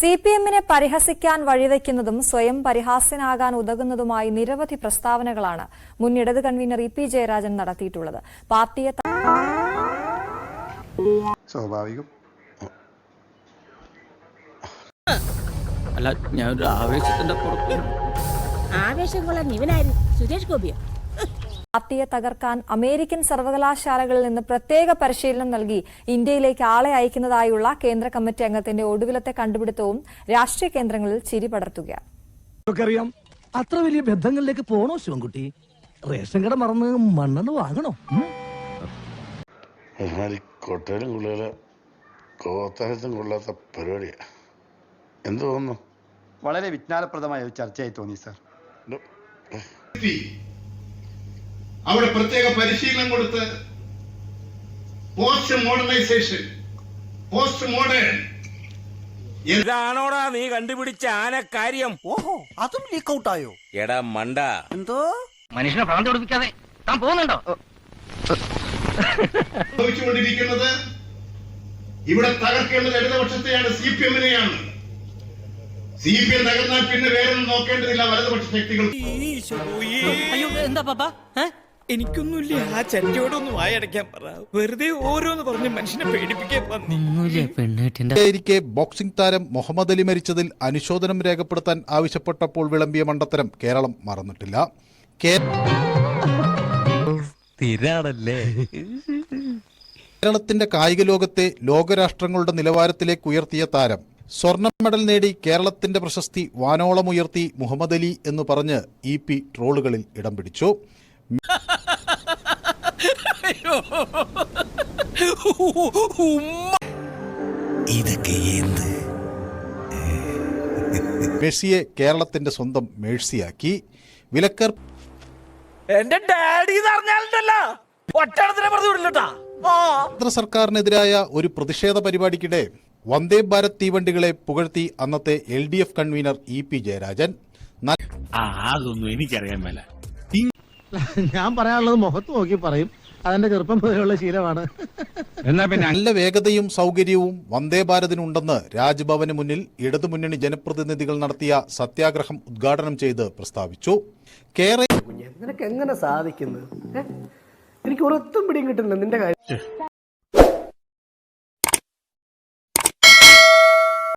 സിപിഎമ്മിനെ പരിഹസിക്കാൻ വഴിവെക്കുന്നതും സ്വയം പരിഹാസ്യനാകാൻ ഉതകുന്നതുമായി നിരവധി പ്രസ്താവനകളാണ് മുൻ ഇടത് കൺവീനർ ഇ.പി. ജയരാജൻ നടത്തിയിട്ടുള്ളത്. പാർട്ടിയെ സ്വാഭാവികം അല്ല, ഞാൻ ആവേശത്തിന്റെ പുറത്ത് ആവേശം കൊള്ളാൻ ഇവനായിരുന്നു സുരേഷ് ഗോപിയോ? പാർട്ടിയെ തകർക്കാൻ അമേരിക്കൻ സർവകലാശാലകളിൽ നിന്ന് പ്രത്യേക പരിശീലനം നൽകി ഇന്ത്യയിലേക്ക് ആളെ അയക്കുന്നതായുള്ള കേന്ദ്ര കമ്മിറ്റി അംഗത്തിന്റെ ഒടുവിലത്തെ കണ്ടുപിടുത്തവും രാഷ്ട്രീയ കേന്ദ്രങ്ങളിൽ ചിരി പടർത്തുകയാണ്. അറിയാം, അത്ര വലിയ ബന്ധങ്ങളിലേക്ക് പോണോ ശിവൻകുട്ടി? റേഷൻ കട മറന്ന് മണ്ണെണ്ണ വാങ്ങണോ? കൊട്ടയിലും കൊള്ളില്ല, കോത്താനത്തും കൊള്ളാത്ത പരിപാടിയാ. എന്ത് തോന്നുന്നു? വളരെ വിജ്ഞാനപ്രദമായ ഒരു ചർച്ചയായി തോന്നി സാർ. അവിടെ പ്രത്യേക പരിശീലനം കൊടുത്ത് പോസ്റ്റ് മോഡേണൈസേഷൻ, പോസ്റ്റ് മോഡേൺ ഇതാണോടാ നീ കണ്ടുപിടിച്ച ആനക്കാര്യം? ഓഹോ, അതും ലീക്ക് ഔട്ട് ആയോ? എടാ മണ്ട, എന്തോ മനുഷ്യനെ ഭ്രാന്ത് പിടിപ്പിക്കാതെ താൻ പോകുന്നുണ്ടോ? സംഭവിച്ചുകൊണ്ടിരിക്കുന്നത് ഇവിടെ തകർക്കേണ്ടത് ഇടതുപക്ഷത്തെയാണ്, CPM-നെയാണ്. CPM തകർന്നാൽ പിന്നെ വേറെ നോക്കേണ്ടതില്ല വലതുപക്ഷ ശക്തികൾ. അയ്യോ എന്താ പാപ്പ, എനിക്കൊന്നുമില്ല. ആ ചെറ്റയോടൊന്നും വായടയ്ക്കാൻ പറ. വെറുതെ ഓരോന്ന് പറഞ്ഞ് മനുഷ്യനെ പേടിപ്പിക്കാൻ ിരിക്കെ ബോക്സിംഗ് താരം മുഹമ്മദ് അലി മരിച്ചതിൽ അനുശോചനം രേഖപ്പെടുത്താൻ ആവശ്യപ്പെട്ടപ്പോൾ വിളമ്പിയ മണ്ടത്തരം കേരളം മറന്നിട്ടില്ല. കേരളത്തിന്റെ കായിക ലോകത്തെ ലോകരാഷ്ട്രങ്ങളുടെ നിലവാരത്തിലേക്ക് ഉയർത്തിയ താരം സ്വർണ്ണ മെഡൽ നേടി കേരളത്തിന്റെ പ്രശസ്തി വാനോളം ഉയർത്തി മുഹമ്മദ് അലി എന്ന് പറഞ്ഞ് EP ട്രോളുകളിൽ ഇടം പിടിച്ചു. മെസ്സിയെ കേരളത്തിന്റെ സ്വന്തം മേഴ്സിയാക്കി. വിലക്കർ എന്റെ ഡാഡി കേന്ദ്ര സർക്കാരിനെതിരായ ഒരു പ്രതിഷേധ പരിപാടിക്കിടെ വന്ദേ ഭാരത് തീവണ്ടികളെ പുകഴ്ത്തി അന്നത്തെ LDF കൺവീനർ E.P. ജയരാജൻ. അതൊന്നും എനിക്കറിയാൻ മേല. ഞാൻ പറയാനുള്ളത് മുഖത്ത് നോക്കി പറയും, അതെന്റെ ചെറുപ്പം പോലെയുള്ള ശീലമാണ്. നല്ല വേഗതയും സൗകര്യവും വന്ദേ ഭാരതിനുണ്ടെന്ന് രാജ്ഭവന് മുന്നിൽ ഇടതുമുന്നണി ജനപ്രതിനിധികൾ നടത്തിയ സത്യാഗ്രഹം ഉദ്ഘാടനം ചെയ്ത് പ്രസ്താവിച്ചു. നിനക്ക് എങ്ങനെ സാധിക്കുന്നത്? എനിക്ക് ഒരൊത്തും പിടിയും കിട്ടുന്നില്ല നിന്റെ കാര്യം.